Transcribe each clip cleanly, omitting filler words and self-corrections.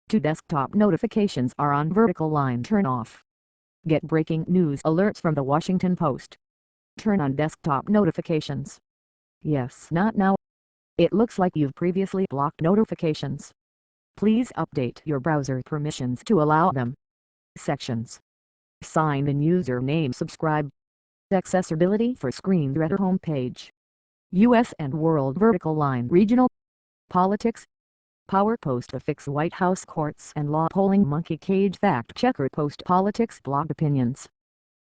Two desktop notifications are on vertical line. Turn off. Get breaking news alerts from the Washington Post. Turn on desktop notifications. Yes, not now. It looks like you've previously blocked notifications. Please update your browser permissions to allow them. Sections. Sign in username. Subscribe. Accessibility for screen reader. Homepage. U.S. and World Vertical Line. Regional. Politics. Power Post. Affix. White House Courts and Law. Polling Monkey Cage. Fact Checker. Post. Politics. Blog opinions.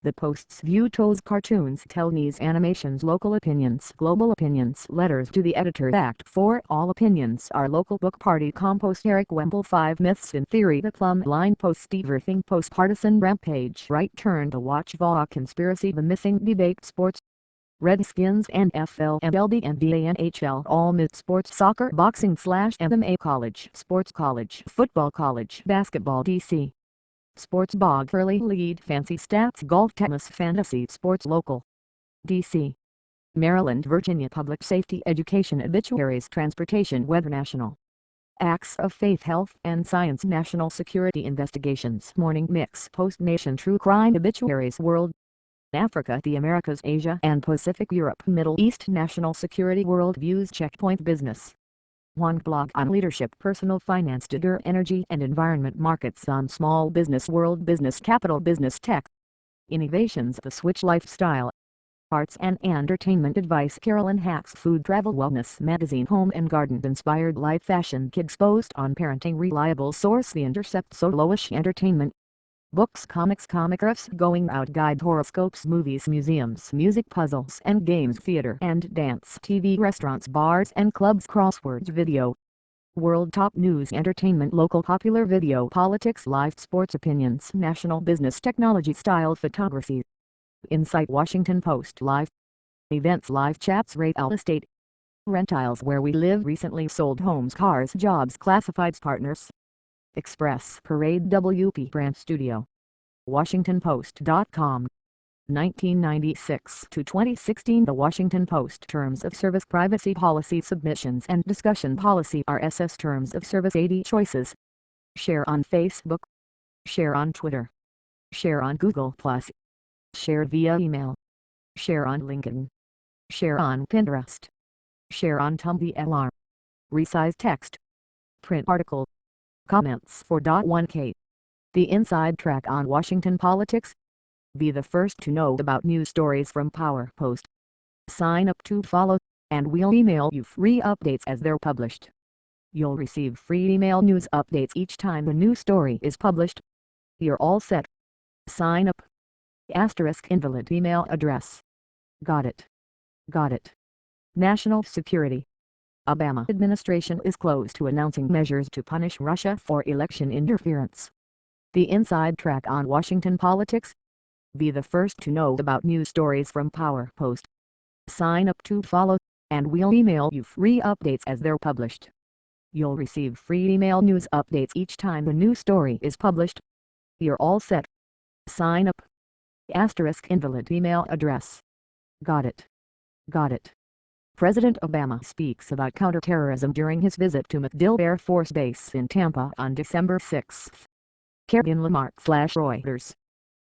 The Post's view toes cartoons, tell news, animations, local opinions, global opinions, letters to the editor. Fact 4 all opinions are local. Book Party. Compost. Eric Wemble. 5 myths in theory. The Plum Line Post. Steve Irving Post. Partisan Rampage. Right Turn. The Watch. Vaughan Conspiracy. The Missing Debate. Sports. Redskins and FL&LD and NHL. All myths. Sports. Soccer. Boxing / MMA. College sports. College football. College basketball. DC Sports. Bog Early Lead. Fancy Stats. Golf. Tennis. Fantasy Sports. Local DC Maryland. Virginia. Public Safety. Education. Obituaries. Transportation. Weather. National Acts of Faith. Health and Science. National Security. Investigations. Morning Mix. Post. Nation. True Crime. Obituaries. World Africa, the Americas, Asia and Pacific. Europe, Middle East. National Security. World Views. Checkpoint. Business. One blog on leadership, personal finance, digger, energy and environment. Markets on small business. World Business. Capital. Business. Tech. Innovations. The Switch. Lifestyle. Arts and entertainment. Advice. Carolyn Hacks. Food. Travel. Wellness magazine. Home and garden. Inspired life. Fashion. Kids. Post on parenting. Reliable source. The Intercept. Soloish entertainment. Books. Comics. Comic refs. Going out guide. Horoscopes. Movies. Museums. Music. Puzzles and games. Theater and dance. TV. Restaurants. Bars and clubs. Crosswords. Video. World top news. Entertainment. Local popular video. Politics. Live sports. Opinions. National business. Technology. Style. Photography. Insight. Washington Post. Live events. Live chats. Real estate. Rentiles. Where we live. Recently sold homes. Cars. Jobs. Classifieds. Partners. Express Parade. WP Brand Studio. WashingtonPost.com. 1996 to 2016. The Washington Post. Terms of Service. Privacy Policy. Submissions and Discussion Policy. RSS Terms of Service. 80 choices. Share on Facebook. Share on Twitter. Share on Google+. Share via email. Share on LinkedIn. Share on Pinterest. Share on Tumblr. Resize text. Print article. Comments. 4.1k. The inside track on Washington politics. Be the first to know about news stories from Power Post. Sign up to follow, and we'll email you free updates as they're published. You'll receive free email news updates each time a new story is published. You're all set. Sign up. * invalid email address. Got it. Got it. National security. Obama administration is close to announcing measures to punish Russia for election interference. The inside track on Washington politics. Be the first to know about news stories from Power Post. Sign up to follow, and we'll email you free updates as they're published. You'll receive free email news updates each time a new story is published. You're all set. Sign up. * invalid email address. Got it. Got it. President Obama speaks about counterterrorism during his visit to MacDill Air Force Base in Tampa on December 6. Karen Lamarck / Reuters.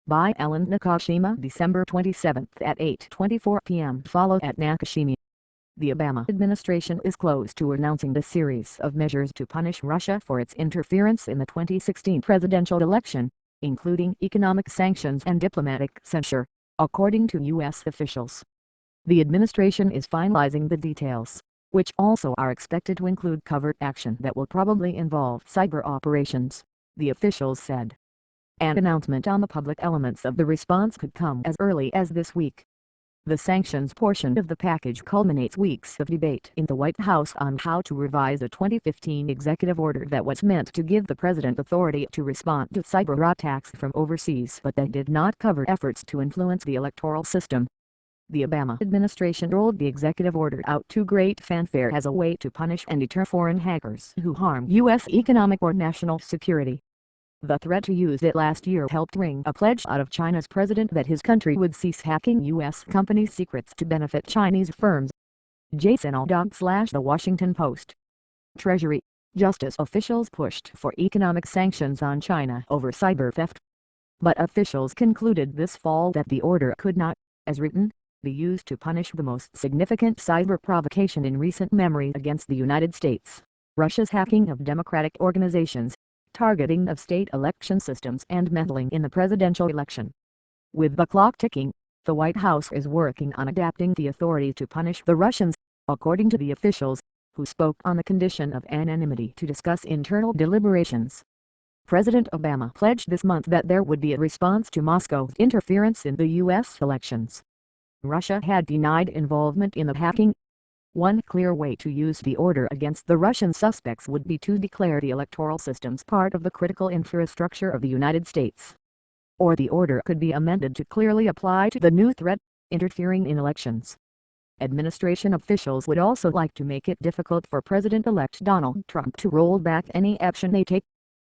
By Ellen Nakashima. December 27 at 8:24 p.m. Follow at Nakashima. The Obama administration is close to announcing a series of measures to punish Russia for its interference in the 2016 presidential election, including economic sanctions and diplomatic censure, according to U.S. officials. The administration is finalizing the details, which also are expected to include covert action that will probably involve cyber operations, the officials said. An announcement on the public elements of the response could come as early as this week. The sanctions portion of the package culminates weeks of debate in the White House on how to revise a 2015 executive order that was meant to give the president authority to respond to cyber attacks from overseas, but that did not cover efforts to influence the electoral system. The Obama administration rolled the executive order out to great fanfare as a way to punish and deter foreign hackers who harm U.S. economic or national security. The threat to use it last year helped ring a pledge out of China's president that his country would cease hacking U.S. companies' secrets to benefit Chinese firms. Jason Aldog / The Washington Post. Treasury. just as officials pushed for economic sanctions on China over cyber theft. But officials concluded this fall that the order could not, as written, be used to punish the most significant cyber provocation in recent memory against the United States: Russia's hacking of democratic organizations, targeting of state election systems and meddling in the presidential election. With the clock ticking, the White House is working on adapting the authority to punish the Russians, according to the officials, who spoke on the condition of anonymity to discuss internal deliberations. President Obama pledged this month that there would be a response to Moscow's interference in the U.S. elections. Russia had denied involvement in the hacking. One clear way to use the order against the Russian suspects would be to declare the electoral systems part of the critical infrastructure of the United States. Or the order could be amended to clearly apply to the new threat, interfering in elections. Administration officials would also like to make it difficult for President-elect Donald Trump to roll back any action they take.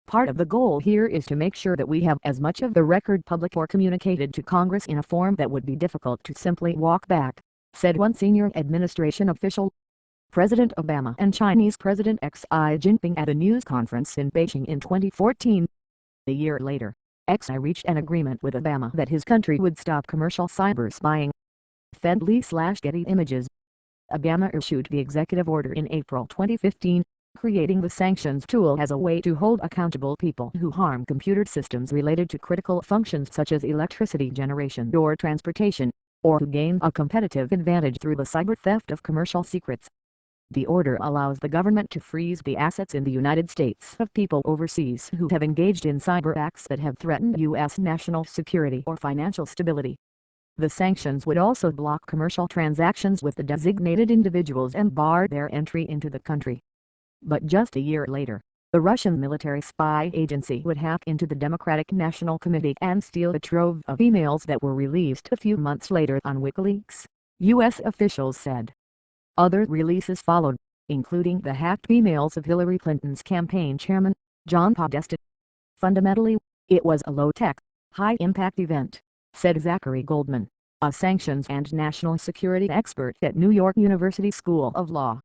Part of the goal here is to make sure that we have as much of the record public or communicated to Congress in a form that would be difficult to simply walk back, said one senior administration official. President Obama and Chinese President Xi Jinping at a news conference in Beijing in 2014. A year later, Xi reached an agreement with Obama that his country would stop commercial cyber spying. Fedly/Getty Images. Obama issued the executive order in April 2015, creating the sanctions tool as a way to hold accountable people who harm computer systems related to critical functions such as electricity generation or transportation, or who gain a competitive advantage through the cyber theft of commercial secrets. The order allows the government to freeze the assets in the United States of people overseas who have engaged in cyber acts that have threatened U.S. national security or financial stability. The sanctions would also block commercial transactions with the designated individuals and bar their entry into the country. But just a year later, the Russian military spy agency would hack into the Democratic National Committee and steal a trove of emails that were released a few months later on WikiLeaks, U.S. officials said. Other releases followed, including the hacked emails of Hillary Clinton's campaign chairman, John Podesta. Fundamentally, it was a low-tech, high-impact event, said Zachary Goldman, a sanctions and national security expert at New York University School of Law.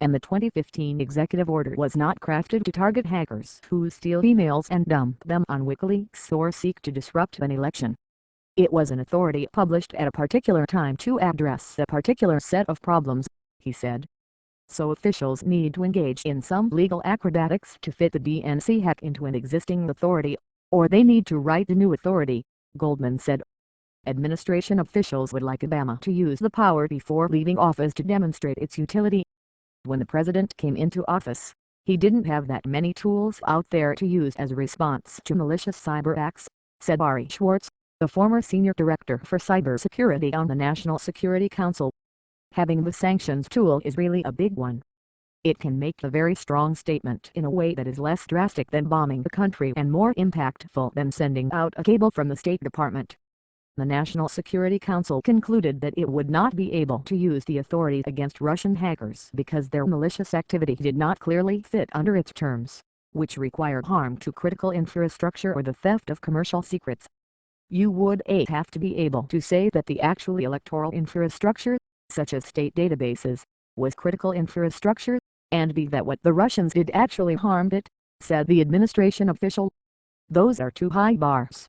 And the 2015 executive order was not crafted to target hackers who steal emails and dump them on WikiLeaks or seek to disrupt an election. It was an authority published at a particular time to address a particular set of problems, he said. So officials need to engage in some legal acrobatics to fit the DNC hack into an existing authority, or they need to write a new authority, Goldman said. Administration officials would like Obama to use the power before leaving office to demonstrate its utility. When the president came into office, he didn't have that many tools out there to use as a response to malicious cyber acts, said Ari Schwartz, the former senior director for cybersecurity on the National Security Council. Having the sanctions tool is really a big one. It can make a very strong statement in a way that is less drastic than bombing the country and more impactful than sending out a cable from the State Department. The National Security Council concluded that it would not be able to use the authority against Russian hackers because their malicious activity did not clearly fit under its terms, which require harm to critical infrastructure or the theft of commercial secrets. You would have to be able to say that the actual electoral infrastructure, such as state databases, was critical infrastructure, and b that what the Russians did actually harmed it, said the administration official. Those are too high bars.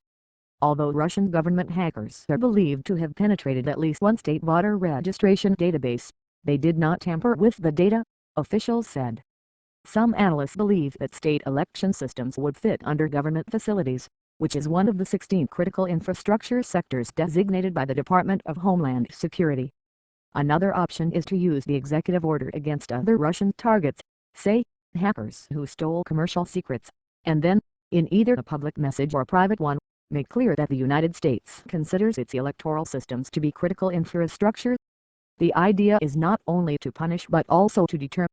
Although Russian government hackers are believed to have penetrated at least one state voter registration database, they did not tamper with the data, officials said. Some analysts believe that state election systems would fit under government facilities, which is one of the 16 critical infrastructure sectors designated by the Department of Homeland Security. Another option is to use the executive order against other Russian targets, say, hackers who stole commercial secrets, and then, in either a public message or a private one, make clear that the United States considers its electoral systems to be critical infrastructure. The idea is not only to punish but also to deter.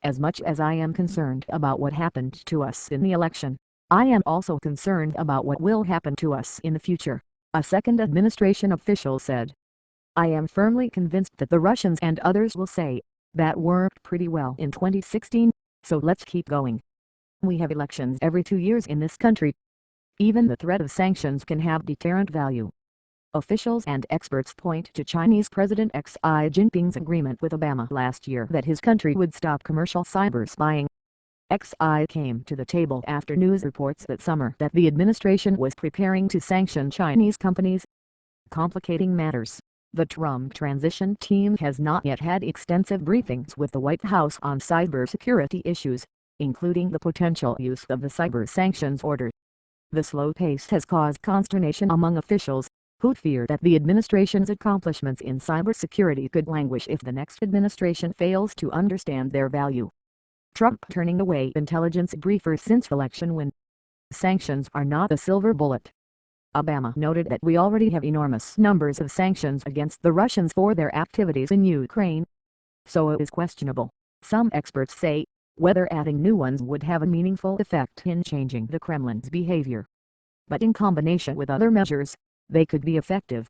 As much as I am concerned about what happened to us in the election, I am also concerned about what will happen to us in the future, a second administration official said. I am firmly convinced that the Russians and others will say, that worked pretty well in 2016, so let's keep going. We have elections every 2 years in this country. Even the threat of sanctions can have deterrent value. Officials and experts point to Chinese President Xi Jinping's agreement with Obama last year that his country would stop commercial cyber spying. XI came to the table after news reports that summer that the administration was preparing to sanction Chinese companies. Complicating matters, the Trump transition team has not yet had extensive briefings with the White House on cybersecurity issues, including the potential use of the cyber sanctions order. The slow pace has caused consternation among officials, who fear that the administration's accomplishments in cybersecurity could languish if the next administration fails to understand their value. Trump turning away intelligence briefers since election win. Sanctions are not a silver bullet. Obama noted that we already have enormous numbers of sanctions against the Russians for their activities in Ukraine. So it is questionable, some experts say, whether adding new ones would have a meaningful effect in changing the Kremlin's behavior. But in combination with other measures, they could be effective.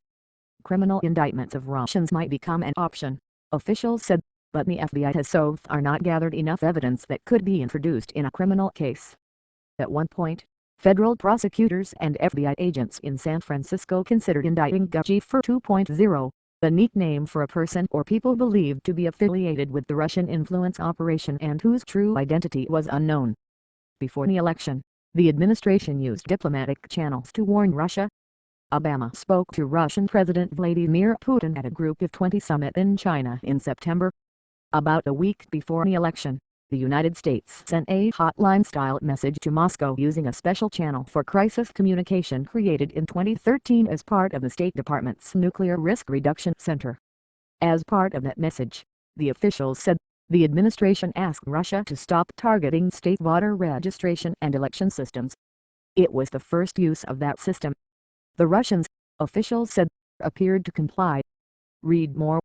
Criminal indictments of Russians might become an option, officials said, but the FBI has so far not gathered enough evidence that could be introduced in a criminal case. At one point, federal prosecutors and FBI agents in San Francisco considered indicting 0eee2fdc, the nickname for a person or people believed to be affiliated with the Russian influence operation and whose true identity was unknown. Before the election, the administration used diplomatic channels to warn Russia. Obama spoke to Russian President Vladimir Putin at a Group of 20 summit in China in September. About a week before the election, the United States sent a hotline-style message to Moscow using a special channel for crisis communication created in 2013 as part of the State Department's Nuclear Risk Reduction Center. As part of that message, the officials said, the administration asked Russia to stop targeting state voter registration and election systems. It was the first use of that system. The Russians, officials said, appeared to comply. Read more.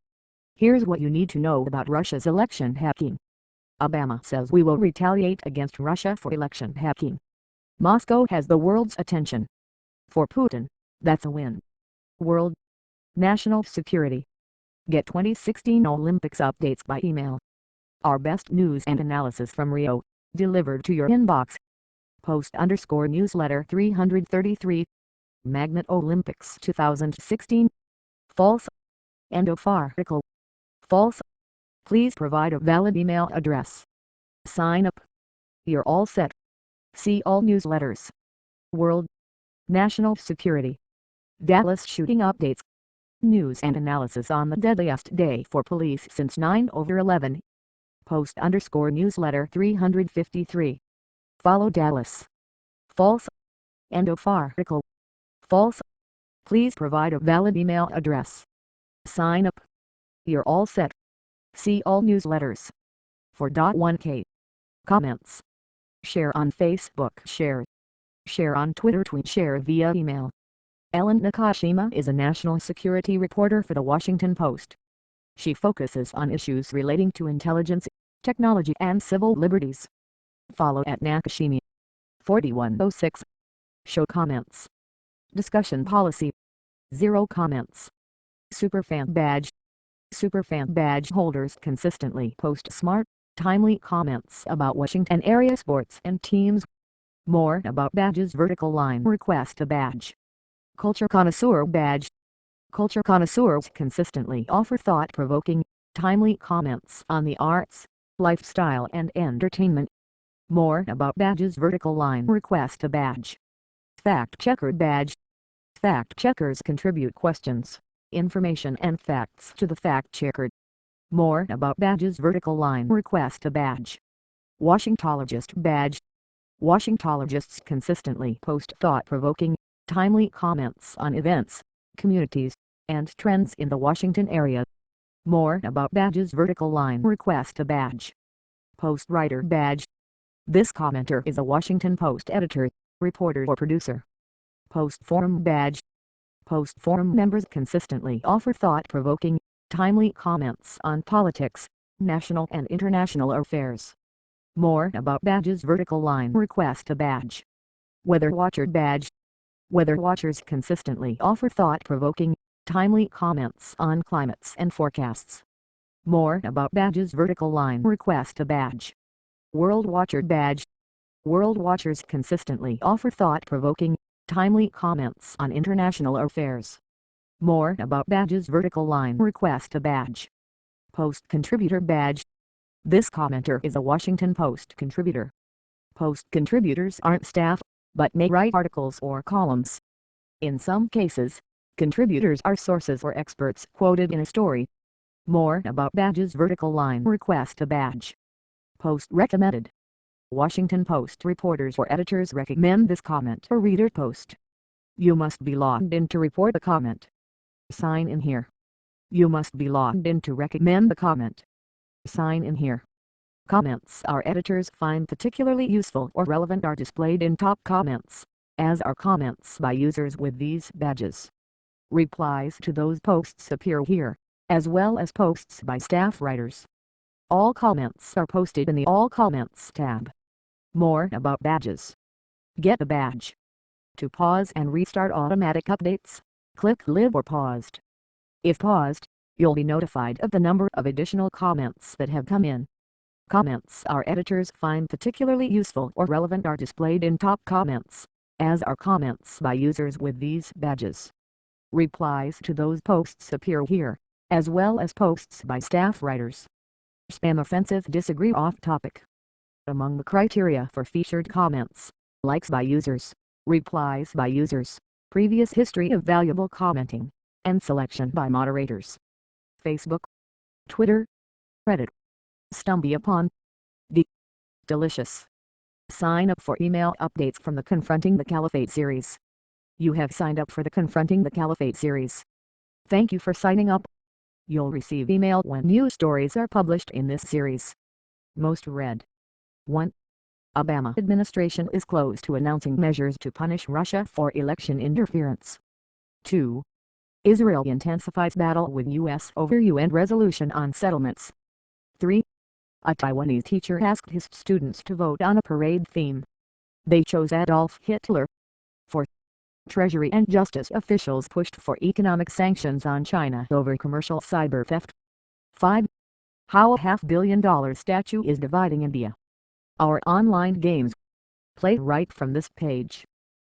Here's what you need to know about Russia's election hacking. Obama says we will retaliate against Russia for election hacking. Moscow has the world's attention. For Putin, that's a win. World. National security. Get 2016 Olympics updates by email. Our best news and analysis from Rio, delivered to your inbox. Post_newsletter 333. Magnet Olympics 2016. False. End of article. False. Please provide a valid email address. Sign up. You're all set. See all newsletters. World. National security. Dallas shooting updates. News and analysis on the deadliest day for police since 9/11. Post_newsletter 353. Follow Dallas. False. End of article. False. Please provide a valid email address. Sign up. You're all set. See all newsletters. 4.1k. Comments. Share on Facebook. Share. Share on Twitter. Tweet. Share via email. Ellen Nakashima is a national security reporter for The Washington Post. She focuses on issues relating to intelligence, technology and civil liberties. Follow at Nakashima. 4106. Show comments. Discussion policy. 0 comments. Superfan badge. Superfan badge holders consistently post smart, timely comments about Washington area sports and teams. More about badges. Vertical line. Request a badge. Culture connoisseur badge. Culture connoisseurs consistently offer thought-provoking, timely comments on the arts, lifestyle and entertainment. More about badges. Vertical line. Request a badge. Fact checker badge. Fact checkers contribute questions, information and facts to the fact checker. More about badges. Vertical line. Request a badge. Washingtologist badge. Washingtologists consistently post thought-provoking, timely comments on events, communities, and trends in the Washington area. More about badges. Vertical line. Request a badge. Post writer badge. This commenter is a Washington Post editor, reporter or producer. Post forum badge. Post forum members consistently offer thought-provoking, timely comments on politics, national and international affairs. More about badges. Vertical line. Request a badge. Weather watcher badge. Weather watchers consistently offer thought-provoking, timely comments on climates and forecasts. More about badges. Vertical line. Request a badge. World watcher badge. World watchers consistently offer thought-provoking, timely comments on international affairs. More about badges. Vertical line. Request a badge. Post contributor badge. This commenter is a Washington Post contributor, Post contributors aren't staff, but may write articles or columns. In some cases, contributors are sources or experts quoted in a story. More about badges. Vertical line. Request a badge. Post recommended. Washington Post reporters or editors recommend this comment or reader post. You must be logged in to report the comment. Sign in here. You must be logged in to recommend the comment. Sign in here. Comments our editors find particularly useful or relevant are displayed in top comments, as are comments by users with these badges. Replies to those posts appear here, as well as posts by staff writers. All comments are posted in the All Comments tab. More about badges. Get a badge. To pause and restart automatic updates, click Live or Paused. If paused, you'll be notified of the number of additional comments that have come in. Comments our editors find particularly useful or relevant are displayed in top comments, as are comments by users with these badges. Replies to those posts appear here, as well as posts by staff writers. Spam offensive. Disagree off topic. Among the criteria for featured comments, likes by users, replies by users, previous history of valuable commenting, and selection by moderators. Facebook, Twitter, Reddit. Stumble upon. Delicious. Sign up for email updates from the Confronting the Caliphate series. You have signed up for the Confronting the Caliphate series. Thank you for signing up. You'll receive email when new stories are published in this series. Most read. 1. Obama administration is close to announcing measures to punish Russia for election interference. 2. Israel intensifies battle with U.S. over UN resolution on settlements. 3. A Taiwanese teacher asked his students to vote on a parade theme. They chose Adolf Hitler. 4. Treasury and justice officials pushed for economic sanctions on China over commercial cyber theft. 5. How a $500 million statue is dividing India. Our online games. Play right from this page.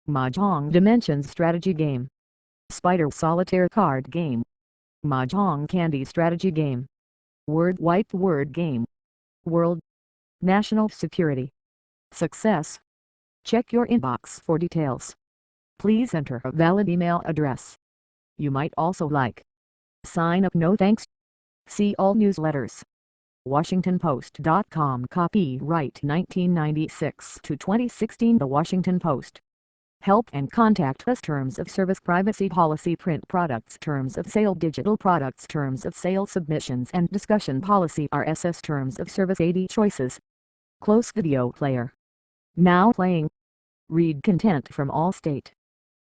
Mahjong Dimensions strategy game. Spider solitaire card game. Mahjong candy strategy game. Word wipe word game. World. National security. Success. Check your inbox for details. Please enter a valid email address. You might also like. Sign up. No thanks. See all newsletters. WashingtonPost.com. Copyright 1996 to 2016. The Washington Post. Help and contact us. Terms of service. Privacy policy. Print products. Terms of sale. Digital products. Terms of sale. Submissions and discussion policy. RSS. Terms of service. AD choices. Close video player. Now playing. Read content from Allstate.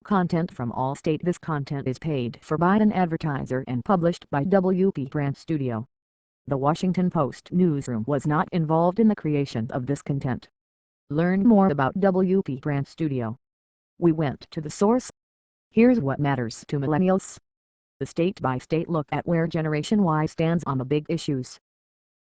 Content from Allstate. This content is paid for by an advertiser and published by WP Brand Studio. The Washington Post newsroom was not involved in the creation of this content. Learn more about WP Brand Studio. We went to the source. Here's what matters to millennials. The state-by-state look at where Generation Y stands on the big issues.